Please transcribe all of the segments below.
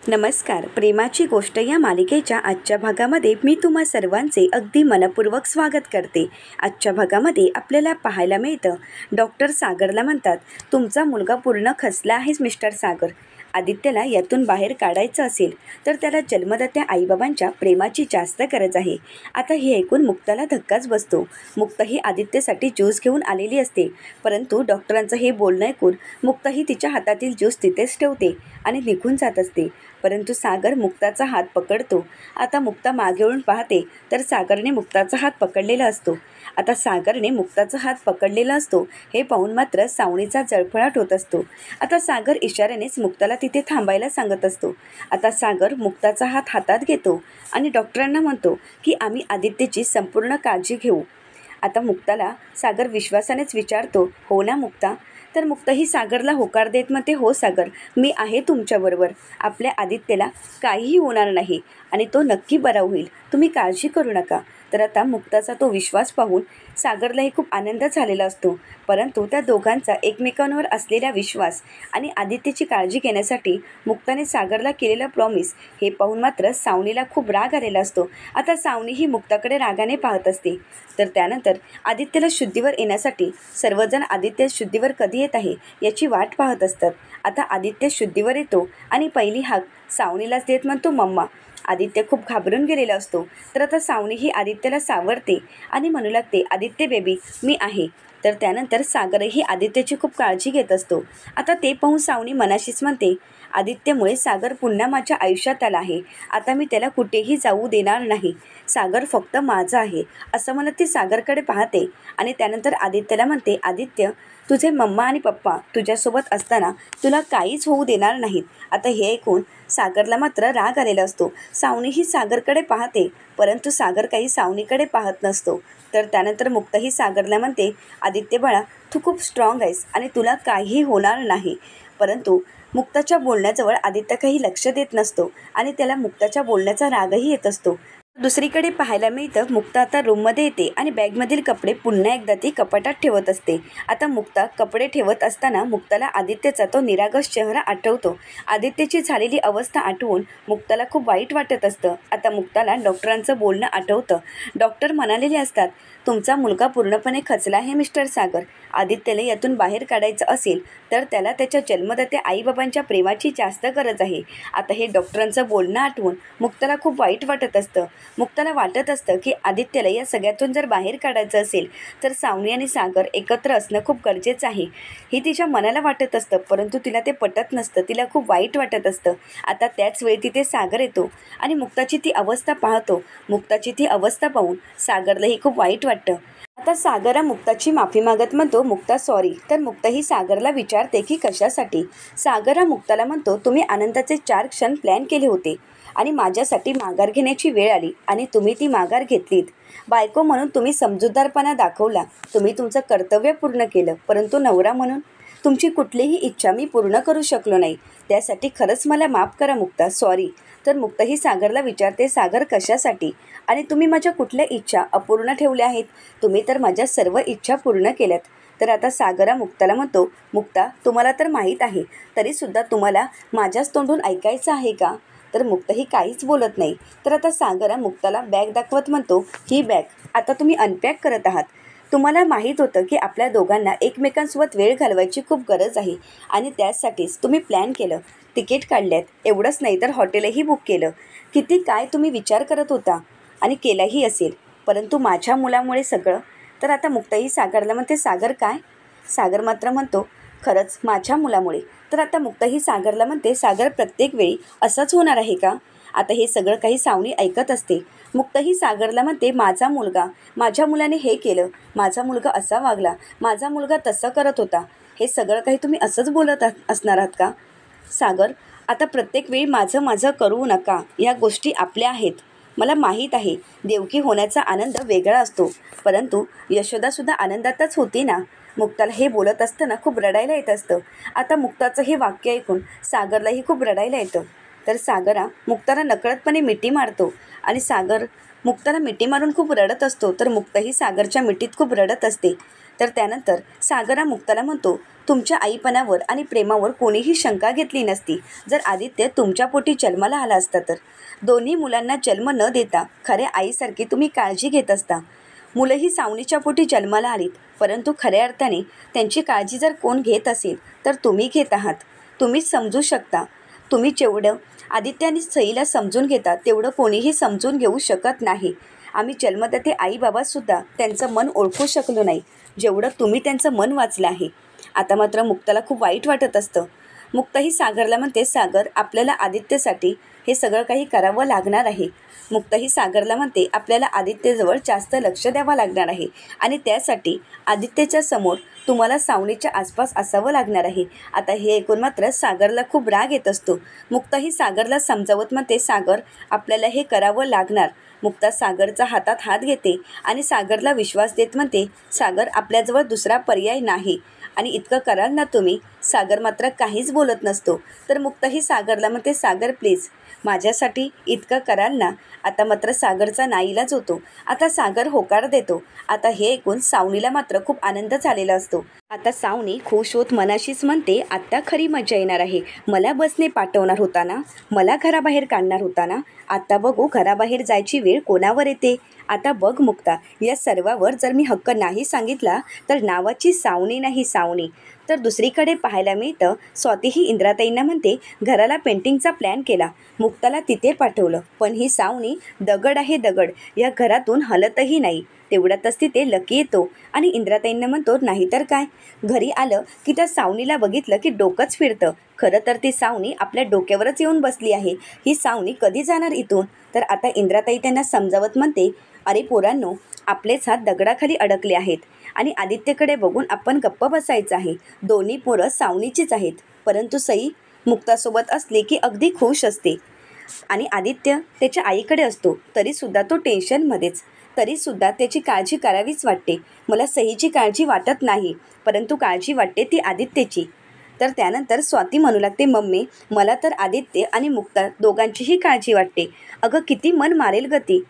नमस्कार. प्रेमाची गोष्ट या मालिकेच्या आजच्या भागामध्ये मी तुम्हा सर्वांचे अगदी मनपूर्वक स्वागत करते. आजच्या भागामध्ये आपल्याला पाहायला मिळतं, डॉक्टर सागरला म्हणतात, तुमचा मुलगा पूर्ण खचला आहेस मिस्टर सागर. आदित्यला यातून बाहेर काढायचं असेल तर त्याला जन्मदात्या आईबाबांच्या प्रेमाची जास्त गरज आहे. आता हे ऐकून मुक्ताला धक्काच बसतो. मुक्ता ही आदित्यसाठी ज्यूस घेऊन आलेली असते, परंतु डॉक्टरांचं हे बोलणं ऐकून मुक्ता ही तिच्या हातातील ज्यूस तिथेच ठेवते आणि निघून जात असते. परंतु सागर मुक्ताचा हात पकडतो. आता मुक्ता मागे वळून पाहते तर सागरने मुक्ताचा हात पकडलेला असतो. आता सागरने मुक्ताचा हात पकडलेला असतो हे पाहून मात्र सावणीचा जळफळाट होत असतो. आता सागर इशाऱ्यानेच मुक्ताला तिथे थांबायला सांगत असतो. आता सागर मुक्ताचा हात हातात घेतो आणि डॉक्टरांना म्हणतो की आम्ही आदित्यची संपूर्ण काळजी घेऊ. आता मुक्ताला सागर विश्वासानेच विचारतो, हो ना मुक्ता? तर मुक्ता ही सागरला होकार देत म्हणते, हो सागर, मी आहे तुमच्याबरोबर. आपल्या आदित्यला काहीही होणार नाही आणि तो नक्की बरा होईल, तुम्ही काळजी करू नका. तर आता मुक्ताचा तो विश्वास पाहून सागरलाही खूप आनंद झालेला असतो. परंतु त्या दोघांचा एकमेकांवर असलेला विश्वास आणि आदित्यची काळजी घेण्यासाठी मुक्ताने सागरला केलेला प्रॉमिस हे पाहून मात्र सावनीला खूप राग आलेला असतो. आता सावनी ही मुक्ताकडे रागाने पाहत असते. तर त्यानंतर आदित्यला शुद्धीवर येण्यासाठी सर्वजण आदित्य शुद्धीवर कधी येत आहे याची वाट पाहत असतात. आता आदित्य शुद्धीवर येतो आणि पहिली हाक सावनीलाच देत म्हणतो, मम्मा. आदित्य खूप घाबरून गेलेला असतो. तर आता सावनी ही आदित्यला सावरते आणि म्हणू लागते, आदित्य बेबी, मी आहे. तर त्यानंतर सागरही आदित्यची खूप काळजी घेत असतो. आता ते पाहून सावनी मनाशीच म्हणते, आदित्यमुळे सागर पुन्हा माझ्या आयुष्यात आला आहे. आता मी त्याला कुठेही जाऊ देणार नाही. सागर फक्त माझा आहे, असं म्हणत ती सागरकडे पाहते आणि त्यानंतर आदित्यला म्हणते, आदित्य, तुझे मम्मा आणि पप्पा तुझ्यासोबत असताना तुला काहीच होऊ देणार नाहीत. आता हे ऐकून सागरला मात्र राग आलेला असतो. सावनी ही सागरकडे पाहते, परंतु सागर काही सावनीकडे पाहत नसतो. तर त्यानंतर मुक्ताही सागरला म्हणते, आदित्य बाळा, तू खूप स्ट्रॉंग आहेस आणि तुला काहीही होणार नाही. परंतु मुक्ताच्या बोलण्याजवळ आदित्य काही लक्ष देत नसतो आणि त्याला मुक्ताच्या बोलण्याचा रागही येत असतो. दुसरीकडे पाहायला मिळतं, मुक्ता आता रूममध्ये येते आणि बॅगमधील कपडे पुन्हा एकदा ती कपाटात ठेवत असते. आता मुक्ता कपडे ठेवत असताना मुक्ताला आदित्यचा तो निरागस चेहरा आठवतो. आदित्यची झालेली अवस्था आठवून मुक्ताला खूप वाईट वाटत असतं. आता मुक्ताला डॉक्टरांचं बोलणं आठवतं. डॉक्टर म्हणालेले असतात, तुमचा मुलगा पूर्णपणे खचला आहे मिस्टर सागर. आदित्यला यातून बाहेर काढायचं असेल तर त्याला त्याच्या जन्मदात्या आईबाबांच्या प्रेमाची जास्त गरज आहे. आता हे डॉक्टरांचं बोलणं आठवून मुक्ताला खूप वाईट वाटत असतं. मुक्ताला वाटत असतं की आदित्यला या सगळ्यातून जर बाहेर काढायचं असेल तर सावनी आणि सागर एकत्र असणं खूप गरजेचं आहे. हे तिच्या मनाला वाटत असतं, परंतु तिला ते पटत नसतं. तिला खूप वाईट वाटत असतं. आता त्याच वेळी तिथे सागर येतो आणि मुक्ताची ती अवस्था पाहतो. मुक्ताची ती अवस्था पाहून सागरलाही खूप वाईट वाटतं. आता सागर मुक्ताची माफी मागत म्हणतो, मुक्ता सॉरी. तर मुक्ता ही सागरला विचारते की कशासाठी. सागर मुक्ताला म्हणतो, तुम्ही आनंदाचे 4 क्षण प्लॅन केले होते आणि माझ्यासाठी माघार घेण्याची वेळ आली आणि तुम्ही ती माघार घेतलीत. बायको म्हणून तुम्ही समजूतदारपणा दाखवला. तुम्ही तुमचं कर्तव्य पूर्ण केलं, परंतु नवरा म्हणून तुमची कुठलीही इच्छा मी पूर्ण करू शकलो नाही. त्यासाठी खरंच मला माफ करा मुक्ता, सॉरी. तर मुक्ता ही सागरला विचारते, सागर कशासाठी आणि तुम्ही माझ्या कुठल्या इच्छा अपूर्ण ठेवल्या आहेत? तुम्ही तर माझ्या सर्व इच्छा पूर्ण केल्यात. तर आता सागरा मुक्ताला म्हणतो, मुक्ता, तुम्हाला तर माहीत आहे, तरीसुद्धा तुम्हाला माझ्याच तोंडून ऐकायचं आहे का? तर मुक्ता ही काहीच बोलत नाही. तर आता सागरा मुक्ताला बॅग दाखवत म्हणतो, ही बॅग आता तुम्ही अनपॅक करत आहात. तुम्हाला माहीत होतं की आपल्या दोघांना एकमेकांसोबत वेळ घालवायची खूप गरज आहे आणि त्यासाठीच तुम्ही प्लॅन केलं, तिकीट काढल्यात. एवढंच नाही तर हॉटेलही बुक केलं. किती काय तुम्ही विचार करत होता आणि केलाही असेल, परंतु माझ्या मुलामुळे सगळं. तर आता मुक्ताही सागरला म्हणते, सागर काय? सागर मात्र म्हणतो, खरंच माझ्या मुलामुळे. तर आता मुक्ताही सागरला म्हणते, सागर प्रत्येक वेळी असंच होणार आहे का? आता हे सगळं काही सावनी ऐकत असते. मुक्ताही सागरला म्हणते, माझा मुलगा, माझ्या मुलाने हे केलं, माझा मुलगा असा वागला, माझा मुलगा तसं करत होता. हे सगळं काही तुम्ही असंच बोलत असणार आहात का? सागर, आता प्रत्येक वेळी माझं माझं करू नका. या गोष्टी आपल्या आहेत. मला माहीत आहे देवकी होण्याचा आनंद वेगळा असतो, परंतु यशोदासुद्धा आनंदातच होती ना. मुक्ताला हे बोलत असताना खूप रडायला येत असतं. आता मुक्ताचं हे वाक्य ऐकून सागरलाही खूप रडायला येतं. तर सागरा मुक्ताला नकळतपणे मिठी मारतो आणि सागर मुक्ताला मिठी मारून खूप रडत असतो. तर मुक्ताही सागरच्या मिठीत खूप रडत असते. तर त्यानंतर सागर मुक्ताला म्हणतो, तुमच्या आईपणावर आणि प्रेमावर कोणीही शंका घेतली नसती जर आदित्य तुमच्या पोटी जन्माला आला असता तर. दोन्ही मुलांना जन्म न देता खऱ्या आईसारखी तुम्ही काळजी घेत असता. मुलंही सावनीच्या पोटी जन्माला आलीत, परंतु खऱ्या अर्थाने त्यांची काळजी जर कोण घेत असेल तर तुम्ही घेत आहात. तुम्हीच समजू शकता. तुम्ही जेवढं आदित्य आणि सईला समजून घेता तेवढं कोणीही समजून घेऊ शकत नाही. आम्ही जन्मदाते आई बाबासुद्धा त्यांचं मन ओळखू शकलो नाही जेवढं तुम्ही त्यांचं मन वाचलं आहे. आता मात्र मुक्ताला खूप वाईट वाटत असतं. मुक्ताही सागरला म्हणते, सागर आपल्याला आदित्यसाठी हे सगळं काही करावं लागणार आहे. मुक्ताही सागरला म्हणते, आपल्याला आदित्यजवळ जास्त लक्ष द्यावं लागणार आहे आणि त्यासाठी आदित्यच्या समोर तुम्हाला सावनीच्या आसपास असावं लागणार आहे. आता हे ऐकून मात्र सागरला खूप राग येत असतो. मुक्ताही सागरला समजावत म्हणते, सागर आपल्याला हे करावं लागणार. मुक्ता सागरचा हातात हात घेते आणि सागरला विश्वास देत म्हणते, सागर आपल्याजवळ दुसरा पर्याय नाही आणि इतकं कराल ना तुम्ही. सागर मात्र काहीच बोलत नसतो. तर मुक्ताही सागरला म्हणते, सागर प्लीज माझ्यासाठी इतकं कराल ना. आता मात्र सागरचा नाईलाज होतो. आता सागर होकार देतो. आता हे ऐकून सावनीला मात्र खूप आनंद झालेला असतो. आता सावनी खुश होत मनाशीच म्हणते, आता खरी मजा येणार आहे. मला बसने पाठवणार होता ना, मला घराबाहेर काढणार होता ना, आता बघू घराबाहेर जायची वेळ कोणावर येते. आता बघ मुक्ता, या सर्वावर जर मी हक्क नाही सांगितला तर नावाची सावनी नाही सावनी. तर दुसरीकडे पाहायला मिळतं, स्वातीही इंद्राताईंना म्हणते, घराला पेंटिंगचा प्लॅन केला, मुक्ताला तिथे पाठवलं, पण ही सावनी दगड आहे दगड, या घरातून हलतही नाही. तेवढ्यातच तिथे लकी येतो आणि इंद्राताईंना म्हणतो, नाहीतर काय. घरी आलं की त्या सावनीला बघितलं की डोकंच फिरतं. खरं तर ती सावनी आपल्या डोक्यावरच येऊन बसली आहे. ही सावनी कधी जाणार इथून. तर आता इंद्राताई त्यांना समजावत म्हणते, अरे पोरांनो, आपलेच हात दगडाखाली अडकले आहेत आणि आदित्यकडे बघून आपण गप्प बसायचं आहे. दोन्ही पोरं सावनीचीच आहेत, परंतु सई मुक्तासोबत असली की अगदी खुश असते आणि आदित्य त्याच्या आईकडे असतो तरीसुद्धा तो टेन्शनमध्येच. तरीसुद्धा त्याची काळजी करावीच वाटते. मला सईची काळजी वाटत नाही, परंतु काळजी वाटते ती आदित्यची. तर त्यानंतर स्वाती म्हणू लागते, मम्मी मला तर आदित्य आणि मुक्ता दोघांचीही काळजी वाटते. अगं किती मन मारेल गती.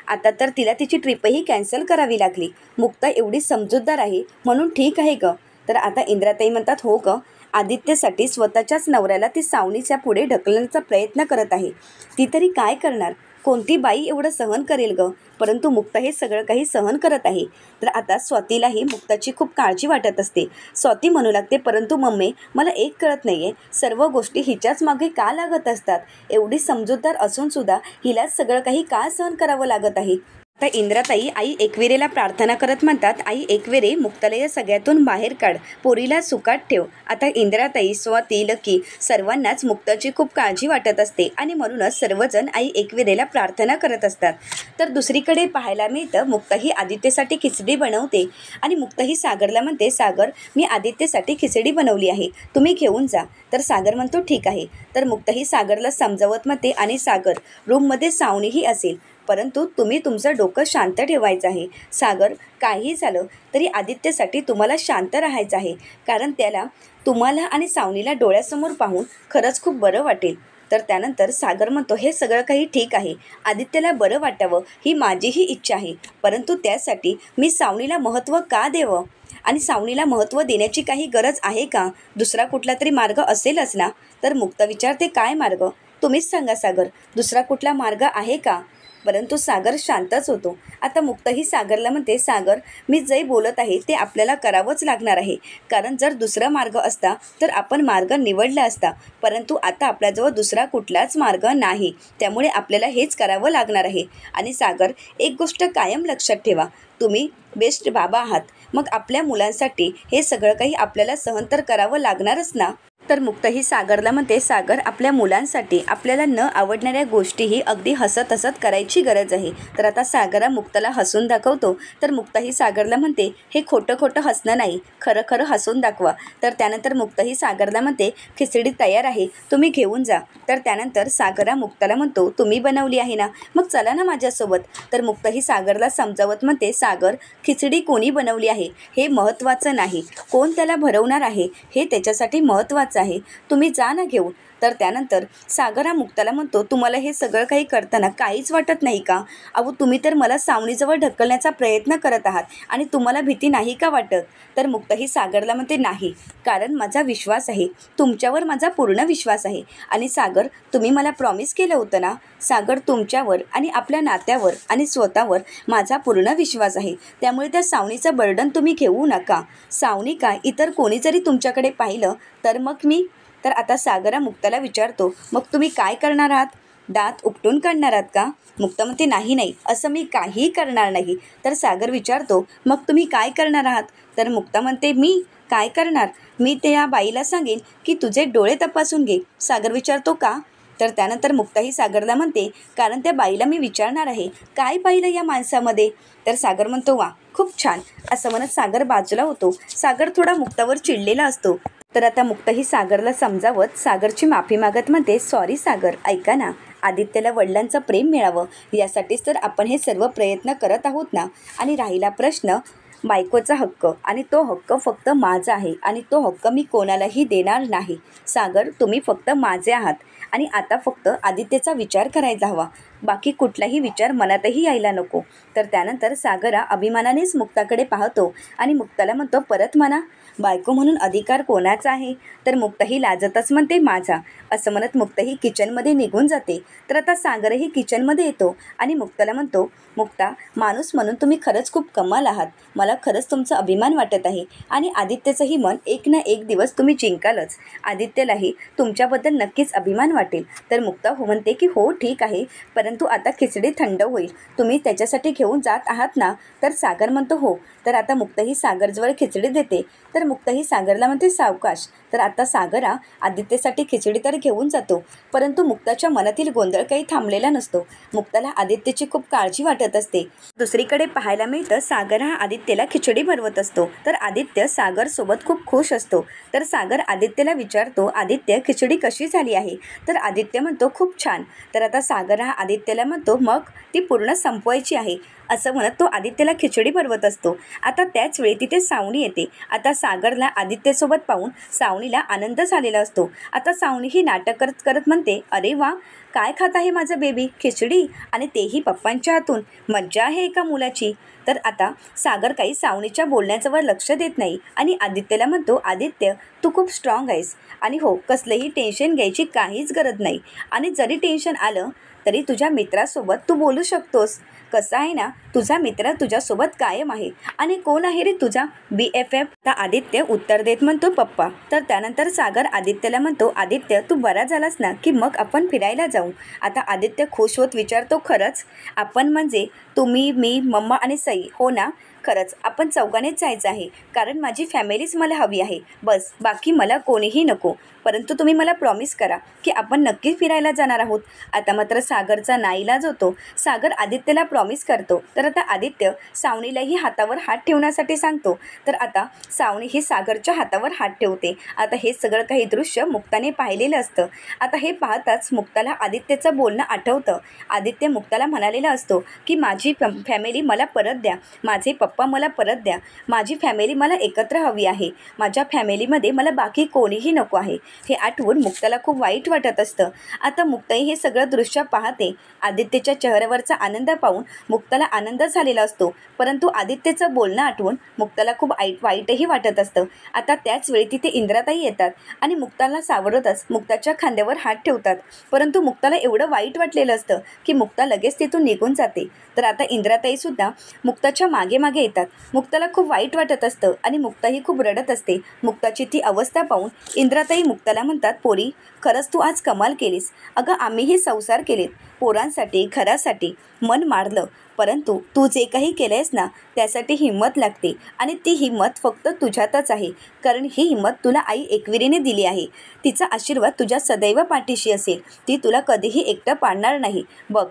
आता तर तिला तिची ट्रिपही कॅन्सल करावी लागली. मुक्ता एवढी समजूतदार आहे म्हणून ठीक आहे गं. तर आता इंद्राताई म्हणतात, हो गं, आदित्यसाठी स्वतःच्याच नवऱ्याला ती सावनीच्या पुढे ढकलण्याचा प्रयत्न करत आहे. ती तरी काय करणार. कोणती बाई एवढं सहन करेल गं. परंतु मुक्ता हे सगळं काही सहन करत आहे. तर आता स्वातीलाही मुक्ताची खूप काळजी वाटत असते. स्वाती म्हणू लागते, परंतु मम्मी मला एक कळत नाही आहे, सर्व गोष्टी हिच्याच मागे का लागत असतात. एवढी समजूतदार असूनसुद्धा हिलाच सगळं काही का सहन करावं लागत आहे. आता इंद्राताई आई एकविरेला प्रार्थना करत म्हणतात, आई एकविरे मुक्ताला या सगळ्यातून बाहेर काढ, पोरीला सुखात ठेव. आता इंद्राताई, स्वाती, लकी सर्वांनाच मुक्ताची खूप काळजी वाटत असते आणि म्हणूनच सर्वजण आई एकविरेला प्रार्थना करत असतात. तर दुसरीकडे पाहायला मिळतं, मुक्ताही आदित्यसाठी खिचडी बनवते आणि मुक्ताही सागरला म्हणते, सागर मी आदित्यसाठी खिचडी बनवली आहे, तुम्ही घेऊन जा. तर सागर म्हणतो, ठीक आहे. तर मुक्ताही सागरला समजावत म्हणते, आणि सागर रूममध्ये सावनीही असेल, परंतु तुम्ही तुमचं डोकं शांत ठेवायचं आहे. सागर काही झालं तरी आदित्यसाठी तुम्हाला शांत राहायचं आहे, कारण त्याला तुम्हाला आणि सावनीला डोळ्यासमोर पाहून खरंच खूप बरं वाटेल. तर त्यानंतर सागर म्हणतो, हे सगळं काही ठीक आहे, आदित्यला बरं वाटावं ही माझीही इच्छा आहे, परंतु त्यासाठी मी सावनीला महत्त्व का द्यावं आणि सावनीला महत्त्व देण्याची काही गरज आहे का. दुसरा कुठला तरी मार्ग असेलच ना. तर मुक्ता विचारते, काय मार्ग तुम्हीच सांगा सागर, दुसरा कुठला मार्ग आहे का. परंतु सागर शांतच होतो. आता मुक्ताही सागरला म्हणते, सागर मी जे बोलत आहे ते आपल्याला करावंच लागणार आहे, कारण जर दुसरा मार्ग असता तर आपण मार्ग निवडला असता, परंतु आता आपल्याजवळ दुसरा कुठलाच मार्ग नाही, त्यामुळे आपल्याला हेच करावं लागणार आहे. आणि सागर एक गोष्ट कायम लक्षात ठेवा, तुम्ही बेस्ट बाबा आहात, मग आपल्या मुलांसाठी हे सगळं काही आपल्याला सहन तर करावं लागणारच ना. तर मुक्ताही सागरला म्हणते, सागर आपल्या मुलांसाठी आपल्याला न आवडणाऱ्या गोष्टीही अगदी हसत हसत करायची गरज आहे. तर आता सागरा मुक्ताला हसून दाखवतो. तर मुक्ताही सागरला म्हणते, हे खोटं खोटं हसणं नाही, खरं खरं हसून दाखवा. तर त्यानंतर मुक्ताही सागरला म्हणते, खिचडी तयार आहे, तुम्ही घेऊन जा. तर त्यानंतर सागरा मुक्ताला म्हणतो, तुम्ही बनवली आहे ना, मग चला ना माझ्यासोबत. तर मुक्ताही सागरला समजावत म्हणते, सागर खिचडी कोणी बनवली आहे हे महत्त्वाचं नाही, कोण त्याला भरवणार आहे हे त्याच्यासाठी महत्त्वाचं आहे. तुम्ही जा ना घेऊन. तर त्यानंतर सागर हा मुक्ताला म्हणतो, तुम्हाला हे सगळं काही करताना काहीच वाटत नाही का? अहो तुम्ही तर मला सावनीजवळ ढकलण्याचा प्रयत्न करत आहात आणि तुम्हाला भीती नाही का वाटत? तर मुक्ता ही सागरला म्हणते, नाही, कारण माझा विश्वास आहे, तुमच्यावर माझा पूर्ण विश्वास आहे. आणि सागर, तुम्ही मला प्रॉमिस केलं होतं ना? सागर, तुमच्यावर आणि आपल्या नात्यावर आणि स्वतःवर माझा पूर्ण विश्वास आहे, त्यामुळे त्या सावनीचं बर्डन तुम्ही घेऊ नका. सावनी काय, इतर कोणी जरी तुमच्याकडे पाहिलं तर मग मी. तर आता सागरा मुक्ताला विचारतो, मग तुम्ही काय करणार आहात? दात उपटून काढणार आहात का? मुक्ता म्हणते, नाही नाही, असं मी काहीही करणार नाही. तर सागर विचारतो, मग तुम्ही काय करणार आहात? तर मुक्ता म्हणते, मी काय करणार? मी त्या बाईला सांगेन की तुझे डोळे तपासून घे. सागर विचारतो, का? तर त्यानंतर मुक्ताही सागरला म्हणते, कारण त्या बाईला मी विचारणार आहे, काय पाहिलं या माणसामध्ये? तर सागर म्हणतो, वा, खूप छान. असं म्हणत सागर बाजूला होतो. सागर थोडा मुक्तावर चिडलेला असतो. तर आता मुक्ता ही सागरला समजावत सागरची माफी मागत म्हणते, सॉरी सागर, ऐका ना, आदित्यला वडिलांचं प्रेम मिळावं यासाठीच तर आपण हे सर्व प्रयत्न करत आहोत ना. आणि राहिला प्रश्न बायकोचा हक्क, आणि तो हक्क फक्त माझा आहे आणि तो हक्क मी कोणालाही देणार नाही. सागर, तुम्ही फक्त माझे आहात आणि आता फक्त आदित्यचा विचार करायचा हवा, बाकी कुठलाही विचार मनातही यायला नको. तर त्यानंतर सागरा अभिमानानेच मुक्ताकडे पाहतो आणि मुक्ताला म्हणतो, परत म्हणा, बायको म्हणून अधिकार कोणाचा आहे? तर मुक्ताही लाजतच म्हणते, माझा. असं म्हणत मुक्ताही किचनमध्ये निघून जाते. तर आता सागरही किचनमध्ये येतो आणि मुक्ताला म्हणतो, मुक्ता, माणूस म्हणून तुम्ही खरंच खूप कमाल आहात. मला खरंच तुमचा अभिमान वाटत आहे आणि आदित्यचंही मन एक ना एक दिवस तुम्ही जिंकालच. आदित्यलाही तुमच्याबद्दल नक्कीच अभिमान वाटेल. तर मुक्ता हो म्हणते की हो ठीक आहे, परंतु आता खिचडी थंड होईल, तुम्ही त्याच्यासाठी घेऊन जात आहात ना? तर सागर म्हणतो हो. तर आता मुक्ताही सागरजवळ खिचडी देते. तर मुक्ताही सागरला म्हणते, सावकाश. तर आता सागरा आदित्यसाठी खिचडी तर घेऊन जातो, परंतु मुक्ताच्या मनातील गोंधळ काही थांबलेला नसतो. मुक्ताला आदित्यची खूप काळजी वाटत असते. दुसरीकडे पाहायला मिळतं, सागर हा आदित्यला खिचडी भरवत असतो. तर आदित्य सागरसोबत खूप खुश असतो. तर सागर आदित्यला विचारतो, आदित्य, खिचडी कशी झाली आहे? तर आदित्य म्हणतो, खूप छान. तर आता सागर हा आदित्यला म्हणतो, मग ती पूर्ण संपवायची आहे. असं म्हणत तो आदित्यला खिचडी भरवत असतो. आता त्याच वेळी तिथे सावनी येते. आता सागरला आदित्यसोबत पाहून सावनीला आनंद झालेला असतो. आता सावनी ही नाटक करत करत म्हणते, अरे वा, काय खात आहे माझं बेबी? खिचडी, आणि तेही पप्पांच्या हातून. मज्जा आहे एका मुलाची. तर आता सागर काही सावनीच्या बोलण्याजवळ लक्ष देत नाही आणि आदित्यला म्हणतो, आदित्य, तू खूप स्ट्रॉंग आहेस आणि हो, कसलंही टेन्शन घ्यायची काहीच गरज नाही. आणि जरी टेन्शन आलं तरी तुझ्या मित्रासोबत तू बोलू शकतोस. कसं आहे ना, तुझा मित्र तुझ्यासोबत कायम आहे. आणि कोण आहे रे तुझा BFF? तर आदित्य उत्तर देत म्हणतो, पप्पा. तर त्यानंतर सागर आदित्यला म्हणतो, आदित्य, तू बरा झालास ना की मग आपण फिरायला जाऊ. आता आदित्य खुश होत विचारतो, खरंच? आपण म्हणजे तुम्ही, मी, मम्मा आणि सई, हो ना? खरंच आपण चौघानेच जायचं आहे, कारण माझी फॅमिलीच मला हवी आहे, बस, बाकी मला कोणीही नको. परंतु तुम्ही मला प्रॉमिस करा की आपण नक्की फिरायला जाणार आहोत. आता मात्र सागरचा नाईलाज होतो. सागर आदित्यला प्रॉमिस करतो. तर आता आदित्य सावनीलाही हातावर हात ठेवण्यासाठी सांगतो. तर आता सावनी ही सागरच्या हातावर हात ठेवते. आता हे सगळं काही दृश्य मुक्ताने पाहिलेलं असतं. आता हे पाहताच मुक्ताला आदित्यचं बोलणं आठवतं. आदित्य मुक्ताला म्हणालेला असतो की माझी फॅमिली मला परत द्या, माझे पप्पा मला परत द्या, माझी फॅमिली मला एकत्र हवी आहे, माझ्या फॅमिलीमध्ये मला बाकी कोणीही नको आहे. हे आठवून मुक्ताला खूप वाईट वाटत असतं. आता मुक्ताई हे सगळं दृश्य पाहते. आदित्यच्या चेहऱ्यावरचा आनंद पाहून मुक्ताला आनंद झालेला असतो, परंतु आदित्यचं बोलणं आठवून मुक्ताला खूप वाईटही वाटत असतं. आता त्याच वेळी तिथे इंद्राताई येतात आणि मुक्ताला सावरतच मुक्ताच्या खांद्यावर हात ठेवतात, परंतु मुक्ताला एवढं वाईट वाटलेलं असतं की मुक्ता लगेच तिथून निघून जाते. तर आता इंद्राताईसुद्धा मुक्ताच्या मागे मागे येतात. मुक्ताला खूप वाईट वाटत असतं आणि मुक्ताही खूप रडत असते. मुक्ताची ती अवस्था पाहून इंद्राताई मुक्ताला म्हणतात, पोरी, खरंच तू आज कमाल केलीस. अगं, आम्हीही संसार केलेत, पोरांसाठी, घरासाठी मन मारलं, परंतु तू जे काही केलंयस ना, त्यासाठी हिंमत लागते आणि ती हिंमत फक्त तुझ्यातच आहे, कारण ही हिंमत तुला आई एकविरीने दिली आहे. तिचा आशीर्वाद तुझ्या सदैव पाठीशी असेल. ती तुला कधीही एकटं पाडणार नाही. बघ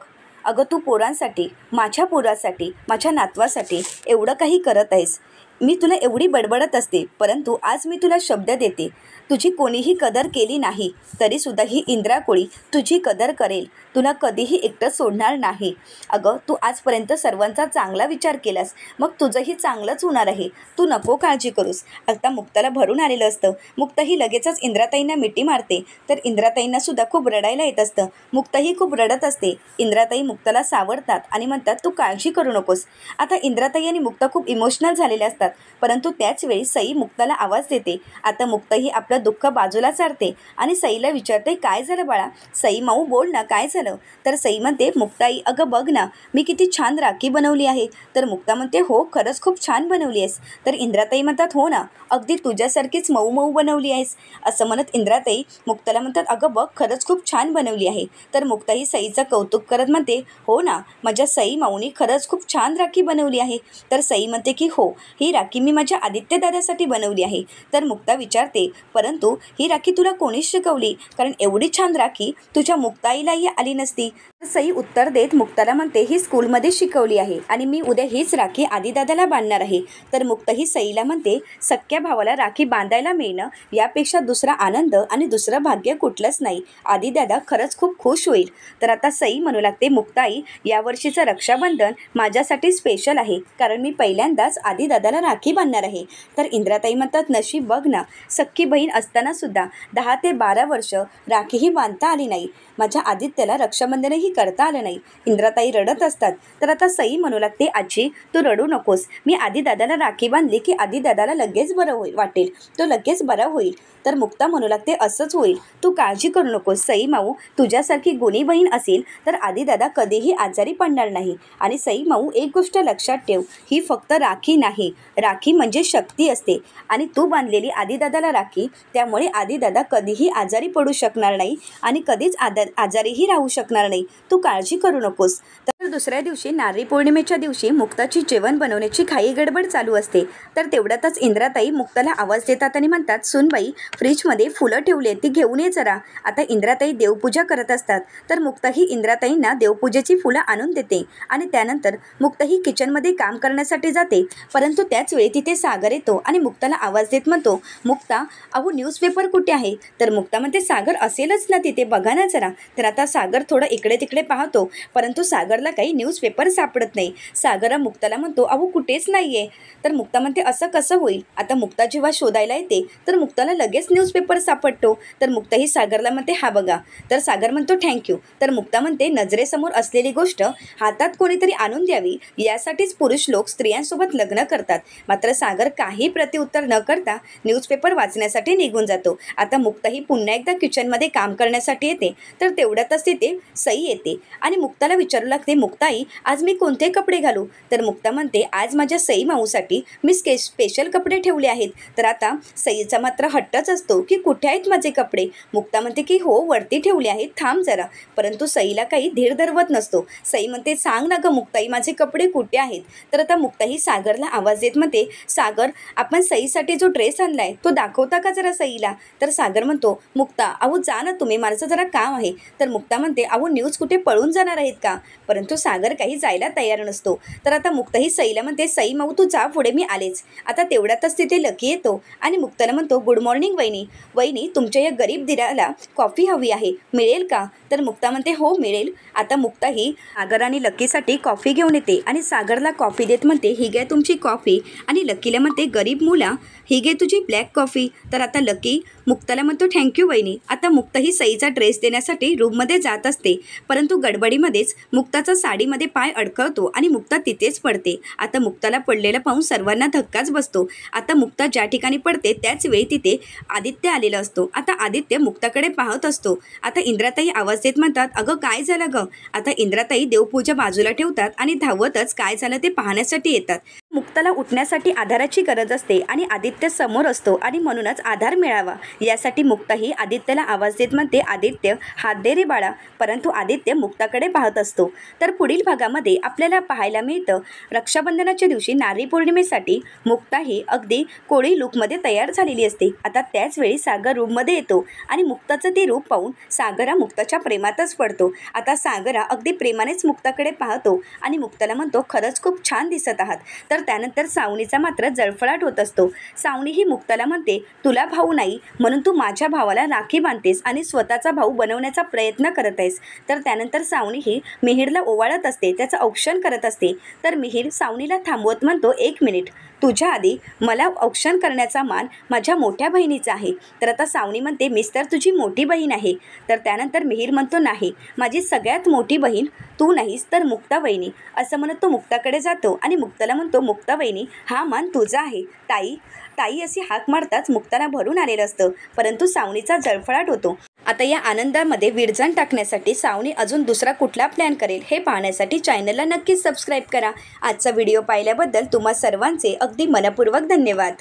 अगं, तू पोरांसाठी, माझ्या पोरासाठी, माझ्या नातवासाठी एवढं काही करत आहेस. मी तुला एवढी बडबडत असते, परंतु आज मी तुला शब्द देते, तुझी कोणीही कदर केली नाही तरीसुद्धा ही इंद्राकोळी तुझी कदर करेल, तुला कधीही एकटं सोडणार नाही. अगं, तू आजपर्यंत सर्वांचा चांगला विचार केलास, मग तुझंही चांगलंच होणार आहे. तू नको काळजी करूस. आता मुक्ताला भरून आलेलं असतं. मुक्ता ही लगेचच इंद्राताईंना मिठी मारते, तर इंद्राताईंना सुद्धा खूप रडायला येत असतं. मुक्ताही खूप रडत असते. इंद्राताई मुक्ताला सावरतात आणि म्हणतात, तू काळजी करू नकोस. आता इंद्राताई आणि मुक्ता खूप इमोशनल झालेल्या असतात, परंतु त्याच वेळी सई मुक्ताला आवाज देते. आता मुक्ताही आपलं दुःख बाजूला सारते आणि सईला विचारते, काय झालं बाळा? सई माऊ बोल ना, काय झालं? तर सई म्हणते, मुक्ताई अगं बघ ना, मी किती छान राखी बनवली आहे. तर मुक्ता म्हणते, हो खरंच खूप छान बनवली आहेस. तर इंद्राताई म्हणतात, हो ना, अगदी तुझ्यासारखीच मऊ मऊ बनवली आहेस. असं म्हणत इंद्राताई मुक्ताला म्हणतात, अगं बघ खरंच खूप छान बनवली आहे. तर मुक्ताही सईचं कौतुक करत म्हणते, हो ना, माझ्या सई माऊनी खरंच खूप छान राखी बनवली आहे. तर सई म्हणते की हो, ही राखी मी माझ्या आदित्य दादासाठी बनवली आहे. तर मुक्ता विचारते, परंतु ही राखी तुला कोणीच शिकवली? कारण एवढी छान राखी तुझ्या मुक्ताईलाही आली नसती. सई उत्तर देत मुक्ताला म्हणते, ही स्कूलमध्ये शिकवली आहे आणि मी उद्या हीच राखी आदिदादाला बांधणार आहे. तर मुक्ता ही सईला म्हणते, सख्या भावाला राखी बांधायला मिळणं यापेक्षा दुसरा आनंद आणि दुसरं भाग्य कुठलंच नाही. आदिदादा खरंच खूप खुश होईल. तर आता सई म्हणू लागते, मुक्ताई यावर्षीचं रक्षाबंधन माझ्यासाठी स्पेशल आहे, कारण मी पहिल्यांदाच आदिदादाला राखी बांधणार आहे. तर इंद्राताई म्हणतात, नशीब बघ ना, सख्खी बहीण असताना सुद्धा 10 ते 12 वर्ष राखीही बांधता आली नाही. माझ्या आदित्यला रक्षाबंधनही करता आलं नाही. इंद्राताई रडत असतात. तर आता सई म्हणू लागते, आजी तू रडू नकोस. मी आदिदादाला राखी बांधली की आदिदादाला लगेच बरं वाटेल, तो लगेच बरा होईल. तर मुक्ता म्हणू लागते, असंच होईल, तू काळजी करू नकोस. सई माऊ तुझ्यासारखी गुणी बहीण असेल तर आदिदादा कधीही आजारी पडणार नाही. आणि सई माऊ एक गोष्ट लक्षात ठेव, ही फक्त राखी नाही, राखी म्हणजे शक्ती असते. आणि तू बांधलेली आदिदादाला राखी, त्यामुळे आदिदादा कधीही आजारी पडू शकणार नाही आणि कधीच आजारीही राहू शकणार नाही. तू काळजी करू नकोस. तर दुसऱ्या दिवशी नारळी पौर्णिमेच्या दिवशी मुक्ताची जेवण बनवण्याची घाई गडबड चालू असते. तर तेवढ्यातच इंद्राताई मुक्ताला आवाज देतात आणि म्हणतात, सुनबाई फ्रीजमध्ये फुलं ठेवली आहेत, ती घेऊन ये जरा. आता इंद्राताई देवपूजा करत असतात. तर मुक्ता ही इंद्राताईंना देवपूजेची फुलं आणून देते आणि त्यानंतर मुक्ता ही किचनमध्ये काम करण्यासाठी जाते. परंतु त्याच वेळी तिथे सागर येतो आणि मुक्ताला आवाज देत म्हणतो, मुक्ता अहो न्यूजपेपर कुठे आहे? तर मुक्ता म्हणते, सागर असेलच ना तिथे, बघा ना जरा. तर आता सागर थोडं इकडे तिकडे पाहतो, परंतु सागरला काही न्यूजपेपर सापडत नाही. सागर मुक्ताला म्हणतो, अहो कुठेच नाही आहे. तर मुक्ता म्हणते, असं कसं होईल? आता मुक्ता जेव्हा शोधायला येते तर मुक्ताला लगेच न्यूजपेपर सापडतो. तर मुक्ता ही सागरला म्हणते, हा बघा. तर सागर म्हणतो, थँक्यू. तर मुक्ता म्हणते, नजरेसमोर असलेली गोष्ट हातात कोणीतरी आणून द्यावी, यासाठीच पुरुष लोक स्त्रियांसोबत लग्न करतात. मात्र सागर काही प्रत्युत्तर न करता न्यूजपेपर वाचण्यासाठी निघून जातो. आता मुक्ता ही पुन्हा एकदा किचनमध्ये काम करण्यासाठी येते. तर तेवढ्यातच तिथे सई येते आणि मुक्ताला विचारू लागते, मुक्ताई आज मी कोणते कपडे घालू? तर मुक्ता म्हणते, आज माझ्या सई माऊसाठी मी स्पेशल कपडे ठेवले आहेत. तर आता सईचा मात्र हट्टच असतो की कुठे आहेत माझे कपडे? मुक्ता म्हणते की हो वरती ठेवले आहेत, थांब जरा. परंतु सईला काही धीर धरवत नसतो. सई म्हणते, सांग ना गं मुक्ताई, माझे कपडे कुठे आहेत? तर आता मुक्ता ही सागरला आवाज देत म्हणते, सागर आपण सईसाठी जो ड्रेस आणलाय तो दाखवता का जरा सईला? तर सागर म्हणतो, मुक्ता अहो जा ना तुम्ही, माझं जरा काम आहे. तर मुक्ता म्हणते, अहो न्यूज कुठे पळून जाणार आहेत का? परंतु सागर काही जायला तयार नसतो. तर आता मुक्ता ही सईला म्हणते, सई माऊ तू जा पुढे, मी आलेच. आता तेवढ्यातच तिथे लकी येतो आणि मुक्ताला म्हणतो, गुड मॉर्निंग वहिनी. वहिनी तुमच्या या गरीब दिराला कॉफी हवी आहे, मिळेल का? तर मुक्ता म्हणते, हो मिळेल. आता मुक्ता ही सागर आणि लकीसाठी कॉफी घेऊन येते आणि सागरला कॉफी देत म्हणते, ही घ्या तुमची कॉफी. आणि लकीला म्हणते, गरीब मुला ही घे तुझी ब्लॅक कॉफी. तर आता लकी मुक्ताला म्हणतो, थँक्यू वहिनी. आता मुक्ता ही सईचा ड्रेस देण्यासाठी रूममध्ये जात असते, परंतु गडबडीमध्येच मुक्ताचा साडीमध्ये पाय अडकवतो आणि मुक्ता तिथेच पडते. आता मुक्ताला पडलेलं पाहून सर्वांना धक्काच बसतो. आता मुक्ता ज्या ठिकाणी पडते त्याच वेळी तिथे आदित्य आलेला असतो. आता आदित्य मुक्ताकडे पाहत असतो. आता इंद्राताई आवाज देत म्हणतात, अगं काय झालं गं? आता इंद्राताई देवपूजा बाजूला ठेवतात आणि धावतच काय झालं ते पाहण्यासाठी येतात. मुक्ताला उठण्यासाठी आधाराची गरज असते आणि आदित्य समोर असतो आणि म्हणूनच आधार मिळावा यासाठी मुक्ता ही आदित्यला आवाज देत म्हणते, आदित्य हात दे रे बाळा. परंतु आदित्य मुक्ताकडे पाहत असतो. तर पुढील भागामध्ये आपल्याला पाहायला मिळतं, रक्षाबंधनाच्या दिवशी नारळी पौर्णिमेसाठी मुक्ता ही अगदी कोळी लुकमध्ये तयार झालेली असते. आता त्याच वेळी सागर रूममध्ये येतो आणि मुक्ताचं ते रूप पाहून सागरा मुक्ताच्या प्रेमातच पडतो. आता सागरा अगदी प्रेमानेच मुक्ताकडे पाहतो आणि मुक्ताला म्हणतो, खरंच खूप छान दिसत आहात. तर त्यानंतर सावनीचा मात्र जळफळाट होत असतो. सावनी ही मुक्ताला म्हणते, तुला भाऊ नाही म्हणून तू माझ्या भावाला राखी बांधतेस आणि स्वतःचा भाऊ बनवण्याचा प्रयत्न करत आहेस. तर त्यानंतर सावनी ही मिहिरला ओवाळत असते, त्याचं औक्षण करत असते. तर मिहिर सावनीला थांबवत म्हणतो, 1 मिनिट, तुझ्या आधी मला औक्षण करण्याचा मान माझ्या मोठ्या बहिणीचा आहे. तर आता सावनी म्हणते, मीच तर तुझी मोठी बहीण आहे. तर त्यानंतर मिहिर म्हणतो, नाही, माझी सगळ्यात मोठी बहीण तू नाहीस तर मुक्ता वहिनी. असं म्हणत तो मुक्ताकडे जातो आणि मुक्ताला म्हणतो, मुक्ता वहिनी, हा मान तुझा आहे. ताई ताई अशी हाक मारताच मुक्ताला भरून आलेलं असतं, परंतु सावनीचा जळफळाट होतो. आता या आनंदामध्ये विरजण टाकण्यासाठी सावनी अजून दुसरा कुठला प्लॅन करेल हे पाहण्यासाठी चॅनलला नक्कीच सबस्क्राईब करा. आजचा व्हिडिओ पाहिल्याबद्दल तुम्हा सर्वांचे अगदी मनपूर्वक धन्यवाद.